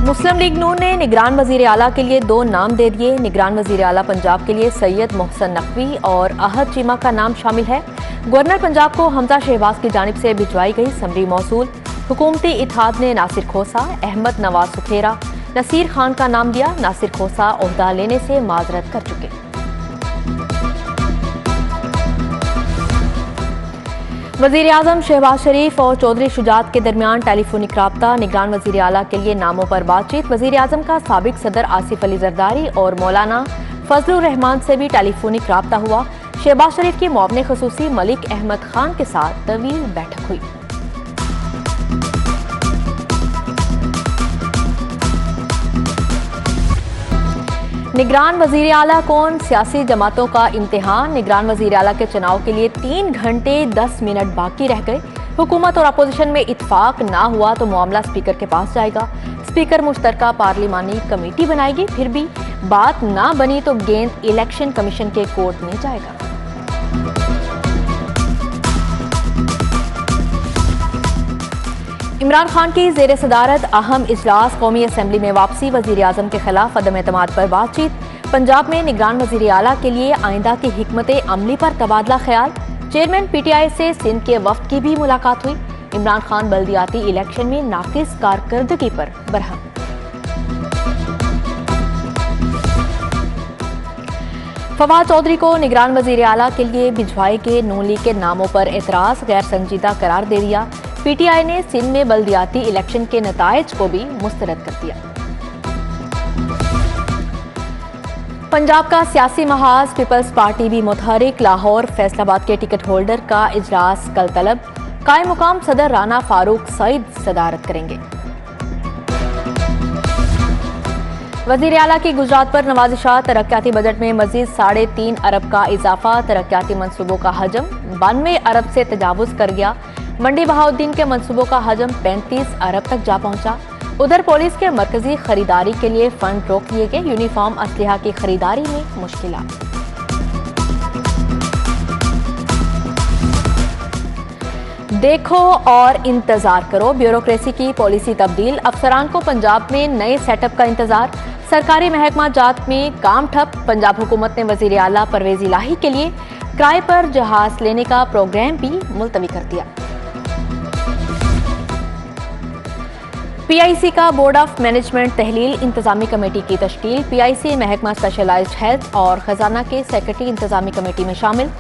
मुस्लिम league नून ने निगरान वजीर आला के लिए 2 नाम दे दिए। निगरान वजीर आला पंजाब के लिए सैयद मोहसन नकवी और अहद चीमा का नाम शामिल है। गवर्नर पंजाब को हमजा शहबाज की जानिब से भिजवाई गई समरी मौसूल। हुकूमती इत्तेहाद ने नासिर खोसा, अहमद नवाज सुखेरा, नसीर खान का नाम दिया। नासिर खोसा ओहदा लेने से माजरत कर चुके। वजीर आजम शहबाज शरीफ और चौधरी शुजात के दरमियान टेलीफोनिक राब्ता। निगरान वजीर आला के लिए नामों पर बातचीत। वजीर आजम का साबिक सदर आसिफ अली जरदारी और मौलाना फजलुर रहमान से भी टेलीफोनिक राब्ता हुआ। शहबाज शरीफ की मुआवने खसूसी मलिक अहमद खान के साथ तवील बैठक हुई। निगरान वजीर आला कौन, सियासी जमातों का इम्तिहान। निगरान वजीर आला के चुनाव के लिए 3 घंटे 10 मिनट बाकी रह गए। हुकूमत और अपोजिशन में इत्तेफाक ना हुआ तो मामला स्पीकर के पास जाएगा। स्पीकर मुश्तरका पार्लिमानी कमेटी बनाएगी। फिर भी बात ना बनी तो गेंद इलेक्शन कमीशन के कोर्ट में जाएगा। इमरान खान की जेर सदारत अहम इजलास, कौमी असम्बली में वापसी। वजीर आजम के खिलाफ अदम एतमाद पर बातचीत। पंजाब में निगरान वजीर आला के लिए आइंदा की हिकमत अमली पर तबादला ख्याल। चेयरमैन PTI से सिंध के वफ्द की भी मुलाकात हुई। इमरान खान बल्दियाती इलेक्शन में नाकिस कारकर्दगी पर बरहम। फवाद चौधरी को निगरान वजीर आला के लिए भिजवाए गए नून लीग के नामों पर एतराज गैर संजीदा करार दे दिया। PTI ने सिंध में बल्दियाती इलेक्शन के नताइज को भी मुस्तरद कर दिया। पंजाब का सियासी महाज, पीपल्स पार्टी भी मुतहरिक। लाहौर फैसलाबाद के टिकट होल्डर का इजलास कल तलब। कायम मुकाम सदर राना फारूक सईद सदारत करेंगे। वजीर आला की गुजरात पर नवाजिशात। तरक्याती बजट में मजीद 3.5 अरब का इजाफा। तरक्याती मनसूबों का हजम 92 अरब से तजावुज कर गया। मंडी बहाउद्दीन के मंसूबों का हजम 35 अरब तक जा पहुंचा। उधर पुलिस के मरकजी खरीदारी के लिए फंड रोक दिए गए। यूनिफॉर्म असलहा की खरीदारी में मुश्किलात। देखो और इंतजार करो, ब्यूरोक्रेसी की पॉलिसी तब्दील। अफसरान को पंजाब में नए सेटअप का इंतजार। सरकारी महकमा जात में काम ठप। पंजाब हुकूमत ने वजीर आला परवेज इलाही के लिए किराए पर जहाज लेने का प्रोग्राम भी मुलतवी कर दिया। PIC का बोर्ड ऑफ मैनेजमेंट तहलील इंतजामी कमेटी की तश्कील। PIC महकमा स्पेशलाइज्ड हेल्थ और खजाना के सेक्रेटरी इंतजामी कमेटी में शामिल।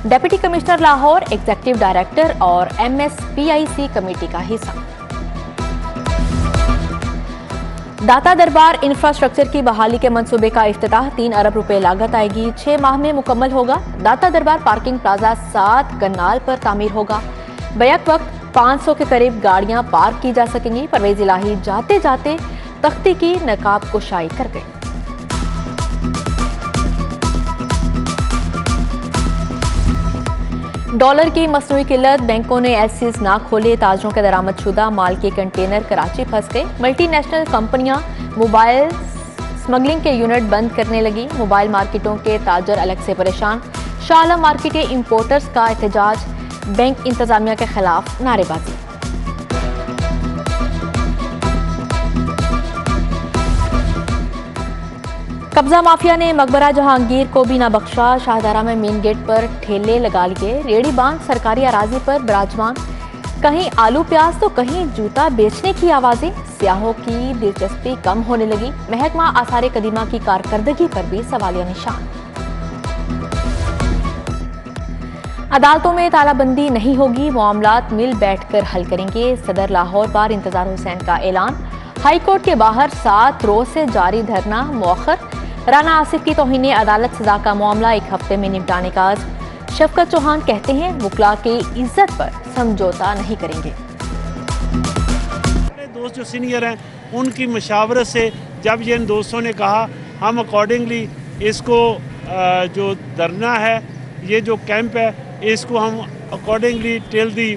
Deputy commissioner Lahore executive director और MS PIC कमेटी का हिस्सा। दाता दरबार इंफ्रास्ट्रक्चर की बहाली के मंसूबे का इफ्तिताह। 3 अरब रुपए लागत आएगी। 6 माह में मुकम्मल होगा। दाता दरबार पार्किंग प्लाजा 7 कनाल पर तामीर होगा। बैक वक्त 500 के करीब गाड़ियां पार्क की जा सकेंगी। परवेज इलाही जाते जाते तख्ती की नकाब कुशाई कर गए। डॉलर की मसनूई किल्लत, बैंकों ने एलसीज ना खोले। ताजरों के दरामदशुदा माल के कंटेनर कराची फंस गए। मल्टीनेशनल कंपनियां मोबाइल स्मगलिंग के यूनिट बंद करने लगी। मोबाइल मार्केटों के ताजर अलग से परेशान। शाह आलम मार्केट के इंपोर्टर्स का एहतजाज। बैंक इंतजामिया के खिलाफ नारेबाजी। कब्जा माफिया ने मकबरा जहांगीर को भी ना बख्शा। शाहदारा में मेन गेट पर ठेले लगा लिए। रेडी बांध सरकारी अराजी पर विराजमान। कहीं आलू प्याज तो कहीं जूता बेचने की आवाजें। सियाहों की दिलचस्पी कम होने लगी। महकमा आसार कदीमा की कारकर्दगी पर भी सवालिया निशान। अदालतों में तालाबंदी नहीं होगी। मामलात मिल बैठकर हल करेंगे। सदर लाहौर बार इंतजार हुसैन का ऐलान। हाई कोर्ट के बाहर 7 रोज से जारी धरना मौखर। राना आसिफ की तौहीन अदालत सजा का मामला 1 हफ्ते में निपटाने का अज़्म। शफकत चौहान कहते हैं वकला की इज्जत पर समझौता नहीं करेंगे। दोस्त जो सीनियर हैं उनकी मशावरत से जब ये इन दोस्तों ने कहा हम अकॉर्डिंगली इसको जो धरना है, ये जो कैंप है, इसको हम accordingly till the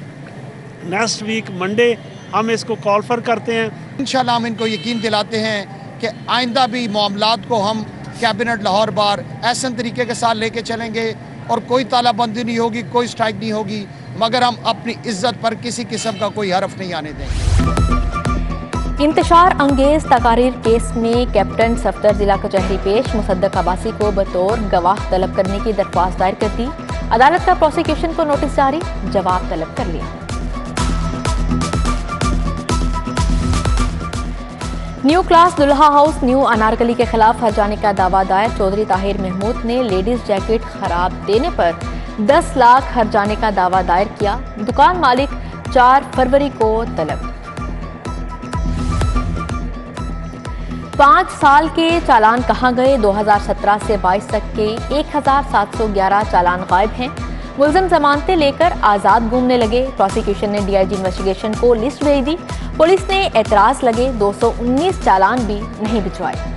next week Monday हम इसको कॉल फॉर करते हैं। इंशाल्लाह हम इनको यकीन दिलाते हैं कि आइंदा भी मामलात को हम कैबिनेट लाहौर बार ऐसे तरीके के साथ लेके चलेंगे और कोई तालाबंदी नहीं होगी, कोई स्ट्राइक नहीं होगी, मगर हम अपनी इज्जत पर किसी किस्म का कोई हरफ नहीं आने देंगे। इंतशार अंगेज तकारीर केस में कैप्टन सफदर जिला कचहरी पेश मुसद्दक अब्बासी को बतौर गवाह तलब करने की दरख्वास्त दायर कर दी। अदालत का प्रोसिक्यूशन को नोटिस जारी, जवाब तलब कर लिया। न्यू क्लास दुल्हा हाउस न्यू अनारकली के खिलाफ हर्जाने का दावा दायर। चौधरी ताहिर महमूद ने लेडीज जैकेट खराब देने पर 10 लाख हर्जाने का दावा दायर किया। दुकान मालिक 4 फरवरी को तलब। 5 साल के चालान कहां गए? 2017 से 22 तक के 1711 चालान गायब हैं। मुलजिम जमानतें लेकर आजाद घूमने लगे। प्रोसिक्यूशन ने डीआईजी इन्वेस्टिगेशन को लिस्ट भेज दी। पुलिस ने एतराज लगे 219 चालान भी नहीं भिजवाए।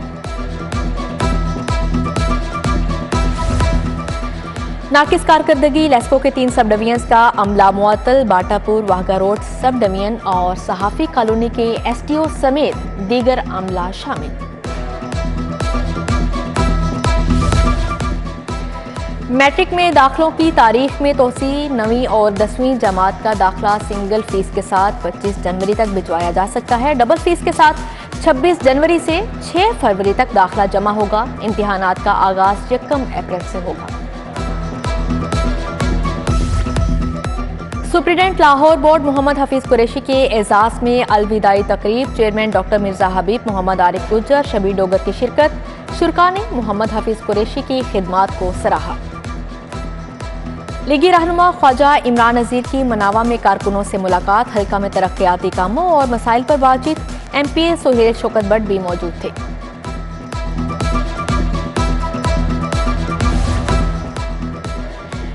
नाकिस कारकर्दगी लेस्को के 3 सब डिवीजन का अमला मुअत्तल। Batapur Wagah road sub division और सहाफी कॉलोनी के एसटीओ समेत दीगर अमला शामिल। मैट्रिक में दाखिलों की तारीख में तोसी। 9वीं और 10वीं जमात का दाखिला सिंगल फीस के साथ 25 जनवरी तक भिजवाया जा सकता है। डबल फीस के साथ 26 जनवरी से 6 फरवरी तक दाखिला जमा होगा। इम्तिहानात का आगाज 1 अप्रैल से होगा। सुप्रीडेंट लाहौर बोर्ड मोहम्मद हफीज कुरैशी के एजाज में अलविदाई तकरीब। चेयरमैन डॉक्टर मिर्जा हबीब, मोहम्मद आरिफ गुज्जर, शबीर डोगर की शिरकत। शुरका ने मोहम्मद हफीज कुरैशी की खिदमात को सराहा। लीगी रहनुमा ख्वाजा इमरान नज़ीर की मनावा में कारकुनों से मुलाकात। हल्का में तरक्याती कामों और मसाइल पर बातचीत। एमपी सुहेल शौकत भट्ट भी मौजूद थे।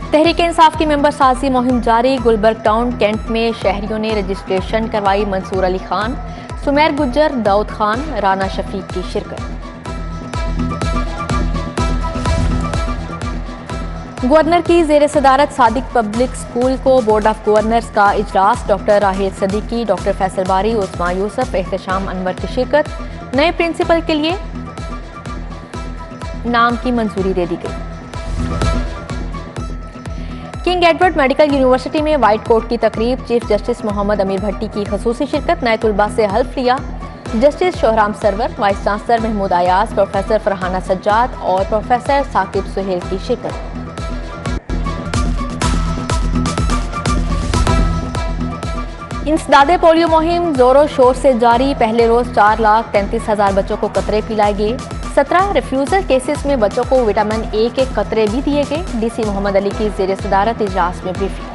तहरीक इंसाफ की मेंबर साजी मुहिम जारी। गुलबर्ग टाउन कैंट में शहरियों ने रजिस्ट्रेशन करवाई। मंसूर अली खान, सुमेर गुज्जर, दाऊद खान, राना शफीक की शिरकत। गवर्नर की जेर सदारत सादिक पब्लिक स्कूल को बोर्ड ऑफ गवर्नर्स का इजलास। डॉक्टर राहिल सदीकी, डॉक्टर फैसल बारी, उस्मा यूसुफ, एहतशाम अनवर की शिरकत। नए प्रिंसिपल के लिए नाम की मंजूरी दे दी गई। किंग एडवर्ड मेडिकल यूनिवर्सिटी में व्हाइट कोट की तकरीब। चीफ जस्टिस मोहम्मद अमीर भट्टी की खसूसी शिरकत। नए तुलबा से हल्फ लिया। Justice Shohram Sarwar, vice chancellor Mahmood Ayaz, professor Farhana Sajjad और प्रोफेसर साकिब सुहेल की शिरकत। इंसदादे पोलियो मुहिम जोरों शोर से जारी। पहले रोज 4,33,000 बच्चों को कतरे पिलाए गए। 17 रिफ्यूजल केसेस में बच्चों को विटामिन ए के कतरे भी दिए गए। डीसी मोहम्मद अली की जेर सदारत इजलास में ब्रीफिंग।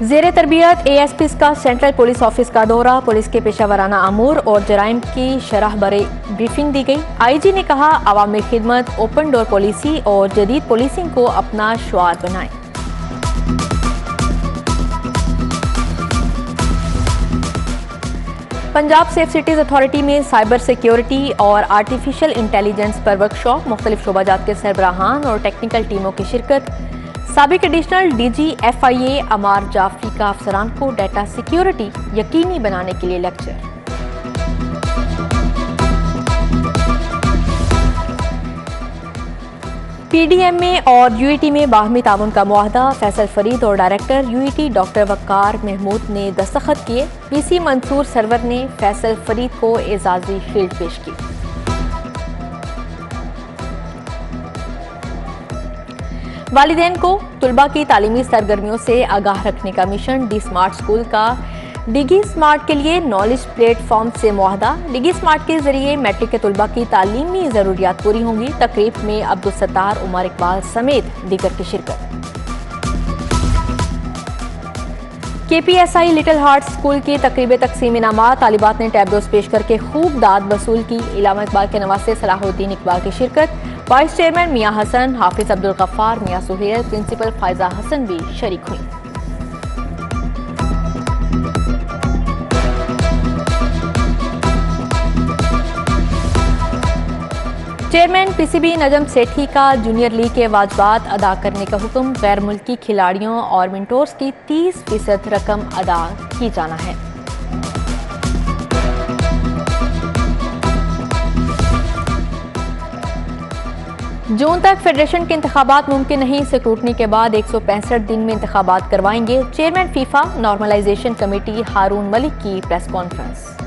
जेर तरबियत एएसपी का सेंट्रल पुलिस ऑफिस का दौरा। पुलिस के पेशावराना अमूर और जराइम की शरह बरे ब्रीफिंग दी गई। आईजी ने कहा अवामी खिदमत, ओपन डोर पॉलिसी और जदीद पुलिसिंग को अपना शुआर बनाएं। पंजाब सेफ सिटीज अथॉरिटी में साइबर सिक्योरिटी और आर्टिफिशियल इंटेलिजेंस पर वर्कशॉप। मुख्तलिफ शोबाजात के सरबराहान और टेक्निकल टीमों की शिरकत। साबिक एडिशनल डीजी FIA अमार जाफरी का अफसरान को डाटा सिक्योरिटी यकीनी बनाने के लिए लेक्चर। PDMA और UET में बाहमी ताउन का मुआहदा। फैसल फरीद और डायरेक्टर UET डॉक्टर वक्कार महमूद ने दस्तखत किए। PC मंसूर सरवर ने फैसल फरीद को एजाजी शील्ड पेश की। वालिदैन को तुलबा की तालीमी सरगर्मियों से आगाह रखने का मिशन। डी स्मार्ट स्कूल का डिगी स्मार्ट के लिए नॉलेज प्लेटफॉर्म से मुआहदा। डिगी स्मार्ट के जरिए मैट्रिक के तुलबा की तालीमी जरूरियात पूरी होंगी। तकरीब में अब्दुल सत्तार, उमर इकबाल समेत दीगर की शिरकत। KPSI लिटिल हार्ट स्कूल की तकरीब तकसीम इनामात। तालिबात ने टैबलोस पेश करके खूब दाद वसूल की। इलामा इकबाल के नवासे सलाहुद्दीन इकबाल की शिरकत। वाइस चेयरमैन मियां हसन, हाफिज अब्दुल गफ्फार, मियां सुहेल, प्रिंसिपल फायजा हसन भी शरीक हुई। चेयरमैन PCB नजम सेठी का जूनियर लीग के वाजबात अदा करने का हुक्म। गैर मुल्की खिलाड़ियों और मिनटोर्स की 30% रकम अदा की जाना है। जून तक फेडरेशन के इंतखाबात मुमकिन नहीं, स्क्रूटनी के बाद 165 दिन में इंतखाबात करवाएंगे। चेयरमैन फीफा नॉर्मलाइजेशन कमेटी हारून मलिक की प्रेस कॉन्फ्रेंस।